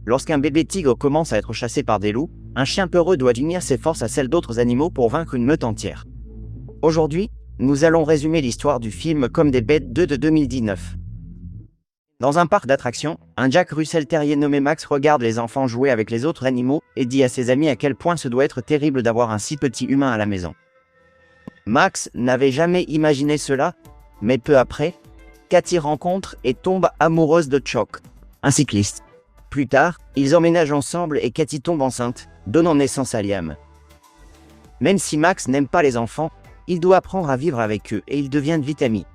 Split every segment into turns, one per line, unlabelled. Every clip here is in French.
Lorsqu'un bébé tigre commence à être chassé par des loups, un chien peureux doit unir ses forces à celles d'autres animaux pour vaincre une meute entière. Aujourd'hui, nous allons résumer l'histoire du film Comme des bêtes 2 de 2019. Dans un parc d'attractions, un Jack Russell Terrier nommé Max regarde les enfants jouer avec les autres animaux et dit à ses amis à quel point ce doit être terrible d'avoir un si petit humain à la maison. Max n'avait jamais imaginé cela, mais peu après, Cathy rencontre et tombe amoureuse de Chuck, un cycliste. Plus tard, ils emménagent ensemble et Cathy tombe enceinte, donnant naissance à Liam. Même si Max n'aime pas les enfants, il doit apprendre à vivre avec eux et ils deviennent vite amis.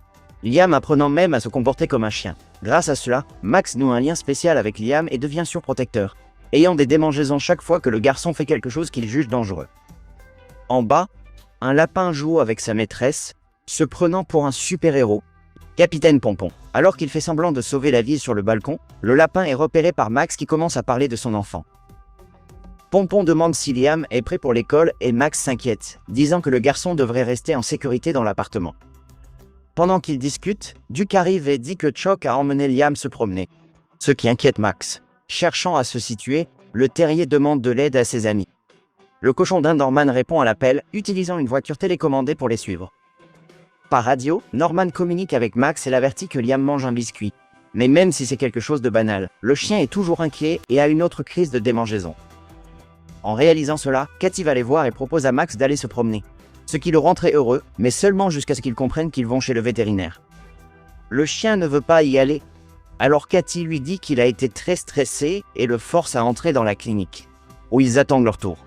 Liam apprenant même à se comporter comme un chien. Grâce à cela, Max noue un lien spécial avec Liam et devient surprotecteur, ayant des démangeaisons chaque fois que le garçon fait quelque chose qu'il juge dangereux. En bas, un lapin joue avec sa maîtresse, se prenant pour un super-héros, Capitaine Pompon. Alors qu'il fait semblant de sauver la vie sur le balcon, le lapin est repéré par Max qui commence à parler de son enfant. Pompon demande si Liam est prêt pour l'école et Max s'inquiète, disant que le garçon devrait rester en sécurité dans l'appartement. Pendant qu'ils discutent, Duke arrive et dit que Chuck a emmené Liam se promener, ce qui inquiète Max. Cherchant à se situer, le terrier demande de l'aide à ses amis. Le cochon d'Inde Norman répond à l'appel, utilisant une voiture télécommandée pour les suivre. Par radio, Norman communique avec Max et l'avertit que Liam mange un biscuit. Mais même si c'est quelque chose de banal, le chien est toujours inquiet et a une autre crise de démangeaison. En réalisant cela, Cathy va les voir et propose à Max d'aller se promener. Ce qui le rend très heureux, mais seulement jusqu'à ce qu'ils comprennent qu'ils vont chez le vétérinaire. Le chien ne veut pas y aller, alors Cathy lui dit qu'il a été très stressé et le force à entrer dans la clinique, où ils attendent leur tour.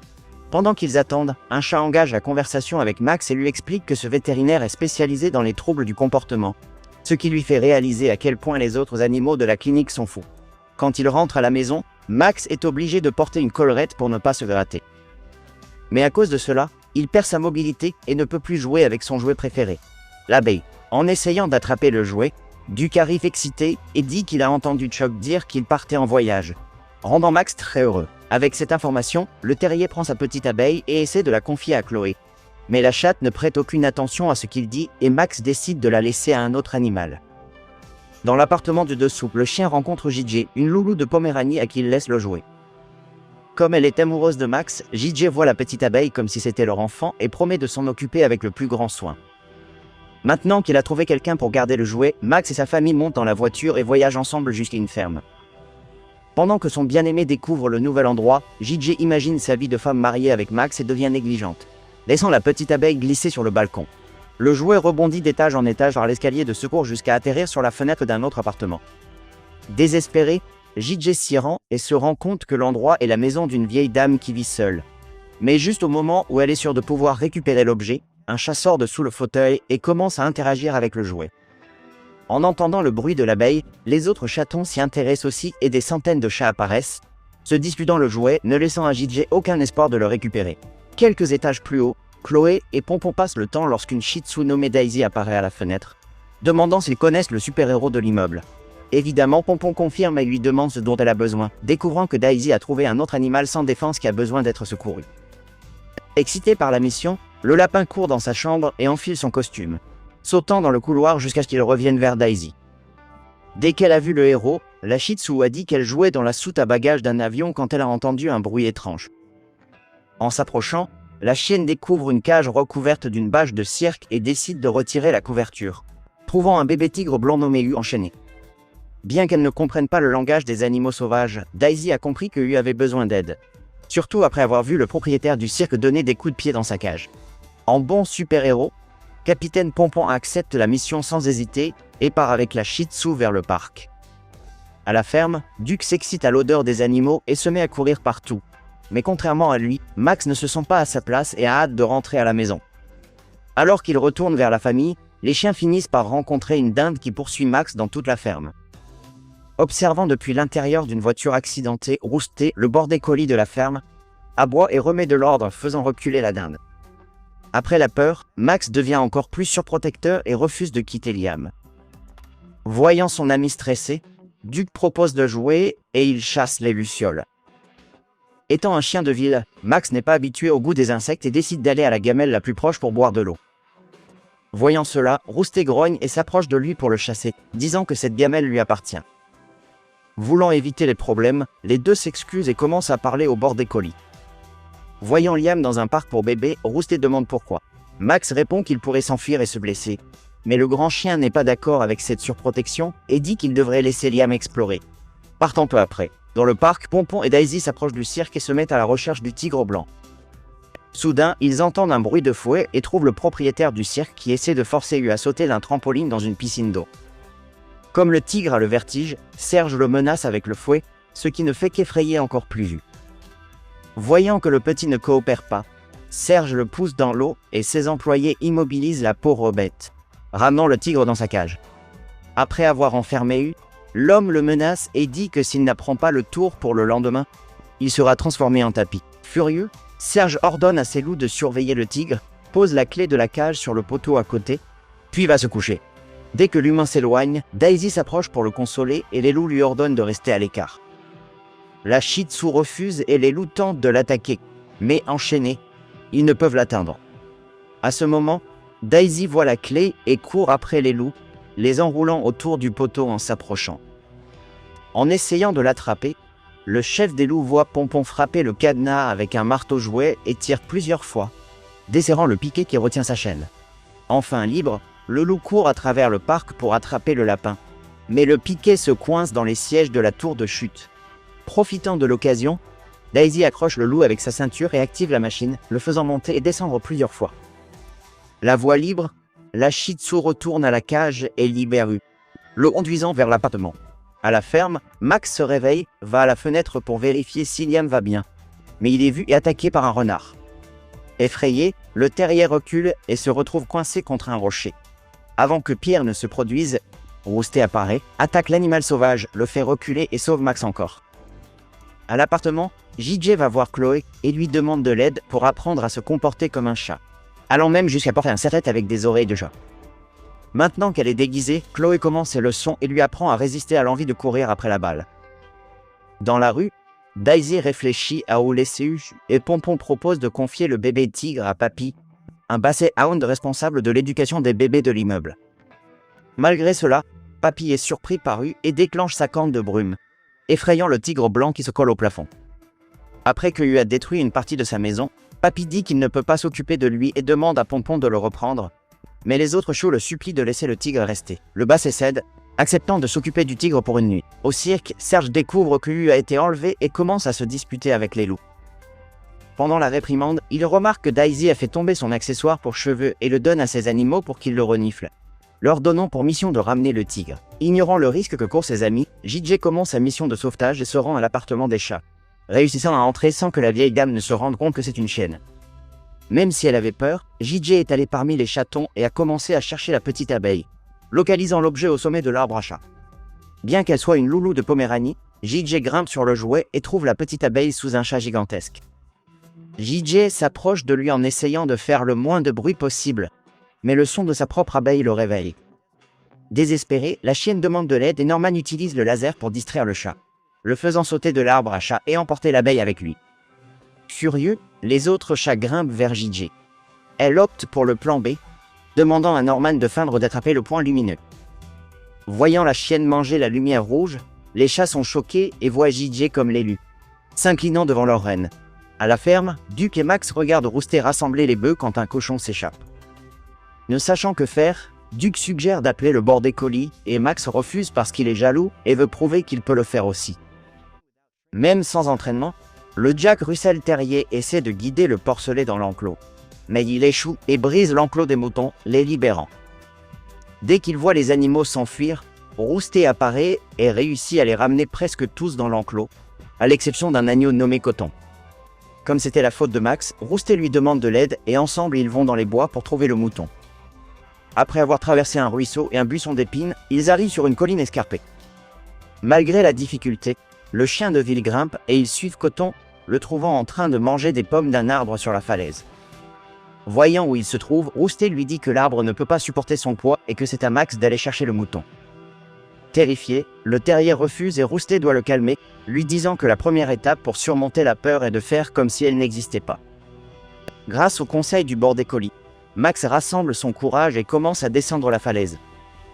Pendant qu'ils attendent, un chat engage la conversation avec Max et lui explique que ce vétérinaire est spécialisé dans les troubles du comportement, ce qui lui fait réaliser à quel point les autres animaux de la clinique sont fous. Quand il rentre à la maison, Max est obligé de porter une collerette pour ne pas se gratter. Mais à cause de cela, il perd sa mobilité et ne peut plus jouer avec son jouet préféré, l'abeille. En essayant d'attraper le jouet, Duke arrive excité et dit qu'il a entendu Chuck dire qu'il partait en voyage, rendant Max très heureux. Avec cette information, le terrier prend sa petite abeille et essaie de la confier à Chloé. Mais la chatte ne prête aucune attention à ce qu'il dit et Max décide de la laisser à un autre animal. Dans l'appartement du dessous, le chien rencontre JJ, une loulou de Poméranie à qui il laisse le jouet. Comme elle est amoureuse de Max, JJ voit la petite abeille comme si c'était leur enfant et promet de s'en occuper avec le plus grand soin. Maintenant qu'il a trouvé quelqu'un pour garder le jouet, Max et sa famille montent dans la voiture et voyagent ensemble jusqu'à une ferme. Pendant que son bien-aimé découvre le nouvel endroit, JJ imagine sa vie de femme mariée avec Max et devient négligente, laissant la petite abeille glisser sur le balcon. Le jouet rebondit d'étage en étage par l'escalier de secours jusqu'à atterrir sur la fenêtre d'un autre appartement. Désespéré, JJ s'y rend et se rend compte que l'endroit est la maison d'une vieille dame qui vit seule. Mais juste au moment où elle est sûre de pouvoir récupérer l'objet, un chat sort de sous le fauteuil et commence à interagir avec le jouet. En entendant le bruit de l'abeille, les autres chatons s'y intéressent aussi et des centaines de chats apparaissent, se disputant le jouet, ne laissant à JJ aucun espoir de le récupérer. Quelques étages plus haut, Chloé et Pompon passent le temps lorsqu'une Shih Tzu nommée Daisy apparaît à la fenêtre, demandant s'ils connaissent le super-héros de l'immeuble. Évidemment, Pompon confirme et lui demande ce dont elle a besoin, découvrant que Daisy a trouvé un autre animal sans défense qui a besoin d'être secouru. Excité par la mission, le lapin court dans sa chambre et enfile son costume, sautant dans le couloir jusqu'à ce qu'il revienne vers Daisy. Dès qu'elle a vu le héros, la Shih Tzu a dit qu'elle jouait dans la soute à bagages d'un avion quand elle a entendu un bruit étrange. En s'approchant, la chienne découvre une cage recouverte d'une bâche de cirque et décide de retirer la couverture, trouvant un bébé tigre blanc nommé U enchaîné. Bien qu'elle ne comprenne pas le langage des animaux sauvages, Daisy a compris que U avait besoin d'aide, surtout après avoir vu le propriétaire du cirque donner des coups de pied dans sa cage. En bon super-héros, Capitaine Pompon accepte la mission sans hésiter et part avec la Shih Tzu vers le parc. À la ferme, Duke s'excite à l'odeur des animaux et se met à courir partout. Mais contrairement à lui, Max ne se sent pas à sa place et a hâte de rentrer à la maison. Alors qu'il retourne vers la famille, les chiens finissent par rencontrer une dinde qui poursuit Max dans toute la ferme. Observant depuis l'intérieur d'une voiture accidentée, Rousté, le border collie de la ferme, aboie et remet de l'ordre, faisant reculer la dinde. Après la peur, Max devient encore plus surprotecteur et refuse de quitter Liam. Voyant son ami stressé, Duke propose de jouer et il chasse les lucioles. Étant un chien de ville, Max n'est pas habitué au goût des insectes et décide d'aller à la gamelle la plus proche pour boire de l'eau. Voyant cela, Rousté grogne et s'approche de lui pour le chasser, disant que cette gamelle lui appartient. Voulant éviter les problèmes, les deux s'excusent et commencent à parler au bord des colis. Voyant Liam dans un parc pour bébés, Roustet demande pourquoi. Max répond qu'il pourrait s'enfuir et se blesser. Mais le grand chien n'est pas d'accord avec cette surprotection et dit qu'il devrait laisser Liam explorer. Partant peu après, dans le parc, Pompon et Daisy s'approchent du cirque et se mettent à la recherche du tigre blanc. Soudain, ils entendent un bruit de fouet et trouvent le propriétaire du cirque qui essaie de forcer Hu à sauter d'un trampoline dans une piscine d'eau. Comme le tigre a le vertige, Serge le menace avec le fouet, ce qui ne fait qu'effrayer encore plus Hu. Voyant que le petit ne coopère pas, Serge le pousse dans l'eau et ses employés immobilisent la pauvre bête, ramenant le tigre dans sa cage. Après avoir enfermé Hu, l'homme le menace et dit que s'il n'apprend pas le tour pour le lendemain, il sera transformé en tapis. Furieux, Serge ordonne à ses loups de surveiller le tigre, pose la clé de la cage sur le poteau à côté, puis va se coucher. Dès que l'humain s'éloigne, Daisy s'approche pour le consoler et les loups lui ordonnent de rester à l'écart. La Shih Tzu refuse et les loups tentent de l'attaquer, mais enchaînés, ils ne peuvent l'atteindre. À ce moment, Daisy voit la clé et court après les loups, les enroulant autour du poteau en s'approchant. En essayant de l'attraper, le chef des loups voit Pompon frapper le cadenas avec un marteau-jouet et tire plusieurs fois, desserrant le piquet qui retient sa chaîne. Enfin libre, le loup court à travers le parc pour attraper le lapin, mais le piquet se coince dans les sièges de la tour de chute. Profitant de l'occasion, Daisy accroche le loup avec sa ceinture et active la machine, le faisant monter et descendre plusieurs fois. La voie libre, la Shih Tzu retourne à la cage et libère Hu, le conduisant vers l'appartement. À la ferme, Max se réveille, va à la fenêtre pour vérifier si Liam va bien, mais il est vu et attaqué par un renard. Effrayé, le terrier recule et se retrouve coincé contre un rocher. Avant que Pierre ne se produise, Roustet apparaît, attaque l'animal sauvage, le fait reculer et sauve Max encore. À l'appartement, JJ va voir Chloé et lui demande de l'aide pour apprendre à se comporter comme un chat, allant même jusqu'à porter un serre-tête avec des oreilles de chat. Maintenant qu'elle est déguisée, Chloé commence ses leçons et lui apprend à résister à l'envie de courir après la balle. Dans la rue, Daisy réfléchit à où laisser Hu et Pompon propose de confier le bébé tigre à Papy, un basset hound responsable de l'éducation des bébés de l'immeuble. Malgré cela, Papy est surpris par Hu et déclenche sa corne de brume, effrayant le tigre blanc qui se colle au plafond. Après que Hu a détruit une partie de sa maison, Papy dit qu'il ne peut pas s'occuper de lui et demande à Pompon de le reprendre, mais les autres chiots le supplient de laisser le tigre rester. Le basset cède, acceptant de s'occuper du tigre pour une nuit. Au cirque, Serge découvre que Hu a été enlevé et commence à se disputer avec les loups. Pendant la réprimande, il remarque que Daisy a fait tomber son accessoire pour cheveux et le donne à ses animaux pour qu'ils le reniflent, leur donnant pour mission de ramener le tigre. Ignorant le risque que courent ses amis, JJ commence sa mission de sauvetage et se rend à l'appartement des chats, réussissant à entrer sans que la vieille dame ne se rende compte que c'est une chienne. Même si elle avait peur, JJ est allé parmi les chatons et a commencé à chercher la petite abeille, localisant l'objet au sommet de l'arbre à chat. Bien qu'elle soit une loulou de Poméranie, JJ grimpe sur le jouet et trouve la petite abeille sous un chat gigantesque. JJ s'approche de lui en essayant de faire le moins de bruit possible, mais le son de sa propre abeille le réveille. Désespérée, la chienne demande de l'aide et Norman utilise le laser pour distraire le chat, le faisant sauter de l'arbre à chat et emporter l'abeille avec lui. Furieux, les autres chats grimpent vers JJ. Elle opte pour le plan B, demandant à Norman de feindre d'attraper le point lumineux. Voyant la chienne manger la lumière rouge, les chats sont choqués et voient JJ comme l'élu, s'inclinant devant leur reine. À la ferme, Duke et Max regardent Roustet rassembler les bœufs quand un cochon s'échappe. Ne sachant que faire, Duke suggère d'appeler le border collie et Max refuse parce qu'il est jaloux et veut prouver qu'il peut le faire aussi. Même sans entraînement, le Jack Russell Terrier essaie de guider le porcelet dans l'enclos, mais il échoue et brise l'enclos des moutons, les libérant. Dès qu'il voit les animaux s'enfuir, Roustet apparaît et réussit à les ramener presque tous dans l'enclos, à l'exception d'un agneau nommé Coton. Comme c'était la faute de Max, Roustet lui demande de l'aide et ensemble ils vont dans les bois pour trouver le mouton. Après avoir traversé un ruisseau et un buisson d'épines, ils arrivent sur une colline escarpée. Malgré la difficulté, le chien de ville grimpe et ils suivent Coton, le trouvant en train de manger des pommes d'un arbre sur la falaise. Voyant où il se trouve, Roustet lui dit que l'arbre ne peut pas supporter son poids et que c'est à Max d'aller chercher le mouton. Terrifié, le terrier refuse et Roustet doit le calmer, lui disant que la première étape pour surmonter la peur est de faire comme si elle n'existait pas. Grâce au conseil du border collie, Max rassemble son courage et commence à descendre la falaise,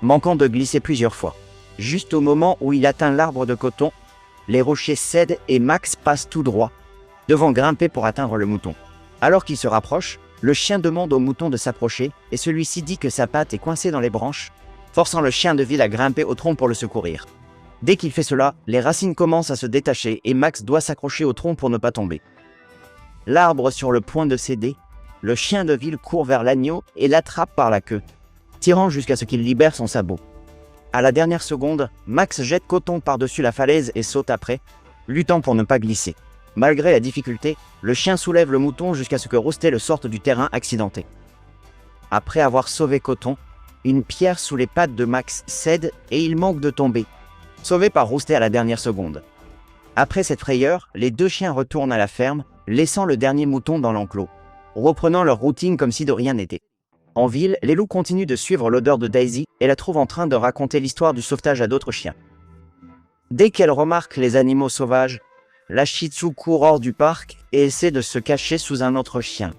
manquant de glisser plusieurs fois. Juste au moment où il atteint l'arbre de coton, les rochers cèdent et Max passe tout droit, devant grimper pour atteindre le mouton. Alors qu'il se rapproche, le chien demande au mouton de s'approcher et celui-ci dit que sa patte est coincée dans les branches, forçant le chien de ville à grimper au tronc pour le secourir. Dès qu'il fait cela, les racines commencent à se détacher et Max doit s'accrocher au tronc pour ne pas tomber. L'arbre sur le point de céder, le chien de ville court vers l'agneau et l'attrape par la queue, tirant jusqu'à ce qu'il libère son sabot. À la dernière seconde, Max jette Coton par-dessus la falaise et saute après, luttant pour ne pas glisser. Malgré la difficulté, le chien soulève le mouton jusqu'à ce que Roustet le sorte du terrain accidenté. Après avoir sauvé Coton, une pierre sous les pattes de Max cède et il manque de tomber, sauvé par Roustet à la dernière seconde. Après cette frayeur, les deux chiens retournent à la ferme, laissant le dernier mouton dans l'enclos, reprenant leur routine comme si de rien n'était. En ville, les loups continuent de suivre l'odeur de Daisy et la trouvent en train de raconter l'histoire du sauvetage à d'autres chiens. Dès qu'elle remarque les animaux sauvages, la Shih Tzu court hors du parc et essaie de se cacher sous un autre chien,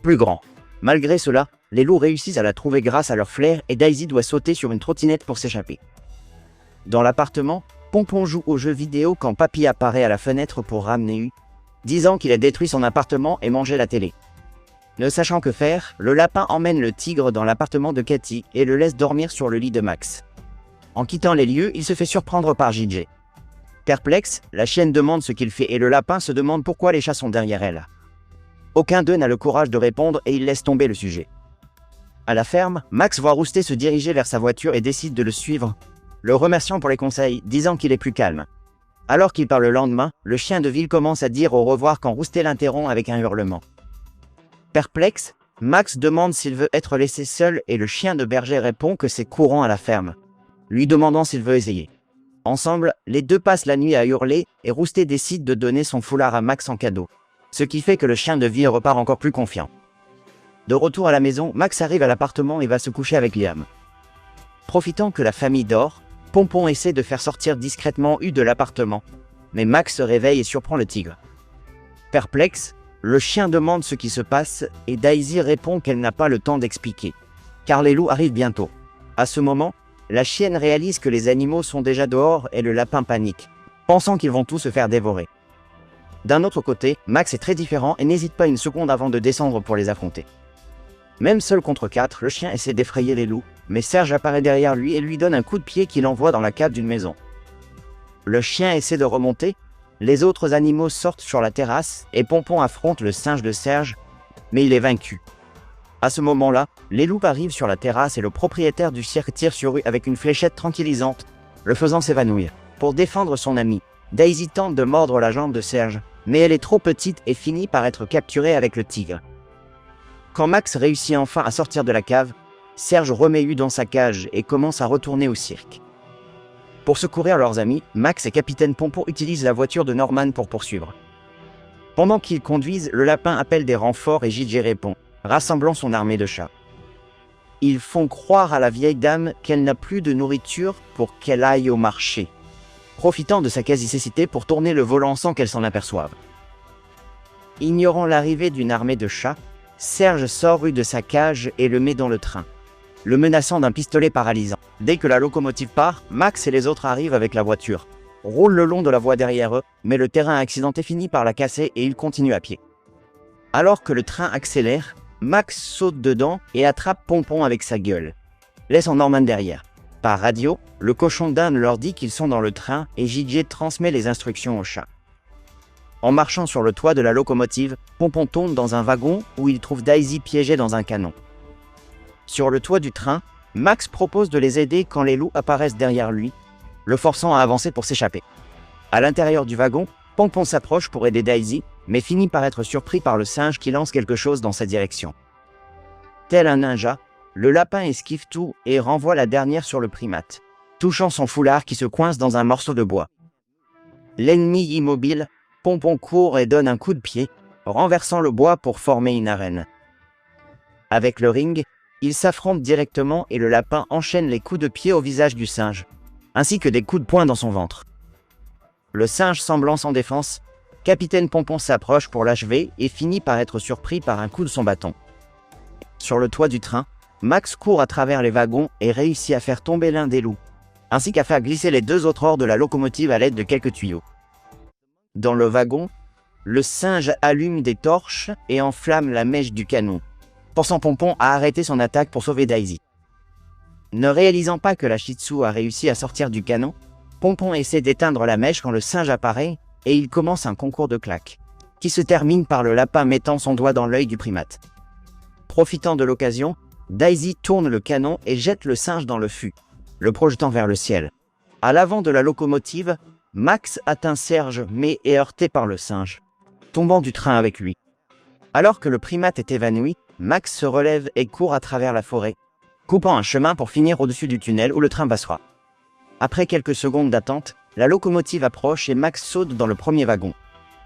plus grand. Malgré cela, les loups réussissent à la trouver grâce à leur flair et Daisy doit sauter sur une trottinette pour s'échapper. Dans l'appartement, Pompon joue aux jeux vidéo quand Papy apparaît à la fenêtre pour ramener U, disant qu'il a détruit son appartement et mangé la télé. Ne sachant que faire, le lapin emmène le tigre dans l'appartement de Cathy et le laisse dormir sur le lit de Max. En quittant les lieux, il se fait surprendre par JJ. Perplexe, la chienne demande ce qu'il fait et le lapin se demande pourquoi les chats sont derrière elle. Aucun d'eux n'a le courage de répondre et il laisse tomber le sujet. À la ferme, Max voit Roustet se diriger vers sa voiture et décide de le suivre, le remerciant pour les conseils, disant qu'il est plus calme. Alors qu'il part le lendemain, le chien de ville commence à dire au revoir quand Roustet l'interrompt avec un hurlement. Perplexe, Max demande s'il veut être laissé seul et le chien de berger répond que c'est courant à la ferme, lui demandant s'il veut essayer. Ensemble, les deux passent la nuit à hurler et Roustet décide de donner son foulard à Max en cadeau, ce qui fait que le chien de ville repart encore plus confiant. De retour à la maison, Max arrive à l'appartement et va se coucher avec Liam. Profitant que la famille dort, Pompon essaie de faire sortir discrètement U de l'appartement, mais Max se réveille et surprend le tigre. Perplexe, le chien demande ce qui se passe et Daisy répond qu'elle n'a pas le temps d'expliquer, car les loups arrivent bientôt. À ce moment, la chienne réalise que les animaux sont déjà dehors et le lapin panique, pensant qu'ils vont tous se faire dévorer. D'un autre côté, Max est très différent et n'hésite pas une seconde avant de descendre pour les affronter. Même seul contre 4, le chien essaie d'effrayer les loups, mais Serge apparaît derrière lui et lui donne un coup de pied qui l'envoie dans la cave d'une maison. Le chien essaie de remonter, les autres animaux sortent sur la terrasse et Pompon affronte le singe de Serge, mais il est vaincu. À ce moment-là, les loups arrivent sur la terrasse et le propriétaire du cirque tire sur eux avec une fléchette tranquillisante, le faisant s'évanouir. Pour défendre son ami, Daisy tente de mordre la jambe de Serge, mais elle est trop petite et finit par être capturée avec le tigre. Quand Max réussit enfin à sortir de la cave, Serge remet U dans sa cage et commence à retourner au cirque. Pour secourir leurs amis, Max et Capitaine Pompon utilisent la voiture de Norman pour poursuivre. Pendant qu'ils conduisent, le lapin appelle des renforts et JJ répond, rassemblant son armée de chats. Ils font croire à la vieille dame qu'elle n'a plus de nourriture pour qu'elle aille au marché, profitant de sa quasi-cécité pour tourner le volant sans qu'elle s'en aperçoive. Ignorant l'arrivée d'une armée de chats, Serge sort U de sa cage et le met dans le train, le menaçant d'un pistolet paralysant. Dès que la locomotive part, Max et les autres arrivent avec la voiture, roulent le long de la voie derrière eux, mais le terrain accidenté finit par la casser et ils continuent à pied. Alors que le train accélère, Max saute dedans et attrape Pompon avec sa gueule, laissant Norman derrière. Par radio, le cochon d'Inde leur dit qu'ils sont dans le train et JJ transmet les instructions aux chats. En marchant sur le toit de la locomotive, Pompon tombe dans un wagon où il trouve Daisy piégée dans un canon. Sur le toit du train, Max propose de les aider quand les loups apparaissent derrière lui, le forçant à avancer pour s'échapper. À l'intérieur du wagon, Pompon s'approche pour aider Daisy, mais finit par être surpris par le singe qui lance quelque chose dans sa direction. Tel un ninja, le lapin esquive tout et renvoie la dernière sur le primate, touchant son foulard qui se coince dans un morceau de bois. L'ennemi immobile, Pompon court et donne un coup de pied, renversant le bois pour former une arène. Avec le ring, ils s'affrontent directement et le lapin enchaîne les coups de pied au visage du singe, ainsi que des coups de poing dans son ventre. Le singe semblant sans défense, Capitaine Pompon s'approche pour l'achever et finit par être surpris par un coup de son bâton. Sur le toit du train, Max court à travers les wagons et réussit à faire tomber l'un des loups, ainsi qu'à faire glisser les deux autres hors de la locomotive à l'aide de quelques tuyaux. Dans le wagon, le singe allume des torches et enflamme la mèche du canon, forçant Pompon à arrêter son attaque pour sauver Daisy. Ne réalisant pas que la Shih Tzu a réussi à sortir du canon, Pompon essaie d'éteindre la mèche quand le singe apparaît et il commence un concours de claques, qui se termine par le lapin mettant son doigt dans l'œil du primate. Profitant de l'occasion, Daisy tourne le canon et jette le singe dans le fût, le projetant vers le ciel. À l'avant de la locomotive, Max atteint Serge mais est heurté par le singe, tombant du train avec lui. Alors que le primate est évanoui, Max se relève et court à travers la forêt, coupant un chemin pour finir au-dessus du tunnel où le train passera. Après quelques secondes d'attente, la locomotive approche et Max saute dans le premier wagon,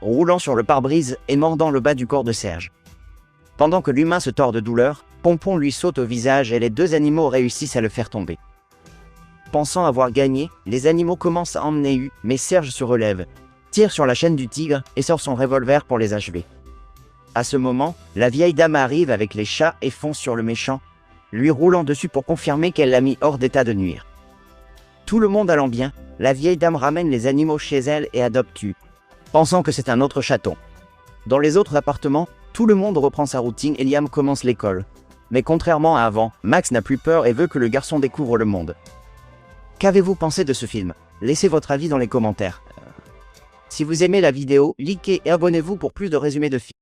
roulant sur le pare-brise et mordant le bas du corps de Serge. Pendant que l'humain se tord de douleur, Pompon lui saute au visage et les deux animaux réussissent à le faire tomber. Pensant avoir gagné, les animaux commencent à emmener U, mais Serge se relève, tire sur la chaîne du tigre et sort son revolver pour les achever. À ce moment, la vieille dame arrive avec les chats et fonce sur le méchant, lui roulant dessus pour confirmer qu'elle l'a mis hors d'état de nuire. Tout le monde allant bien, la vieille dame ramène les animaux chez elle et adopte U, pensant que c'est un autre chaton. Dans les autres appartements, tout le monde reprend sa routine et Liam commence l'école. Mais contrairement à avant, Max n'a plus peur et veut que le garçon découvre le monde. Qu'avez-vous pensé de ce film? Laissez votre avis dans les commentaires. Si vous aimez la vidéo, likez et abonnez-vous pour plus de résumés de films.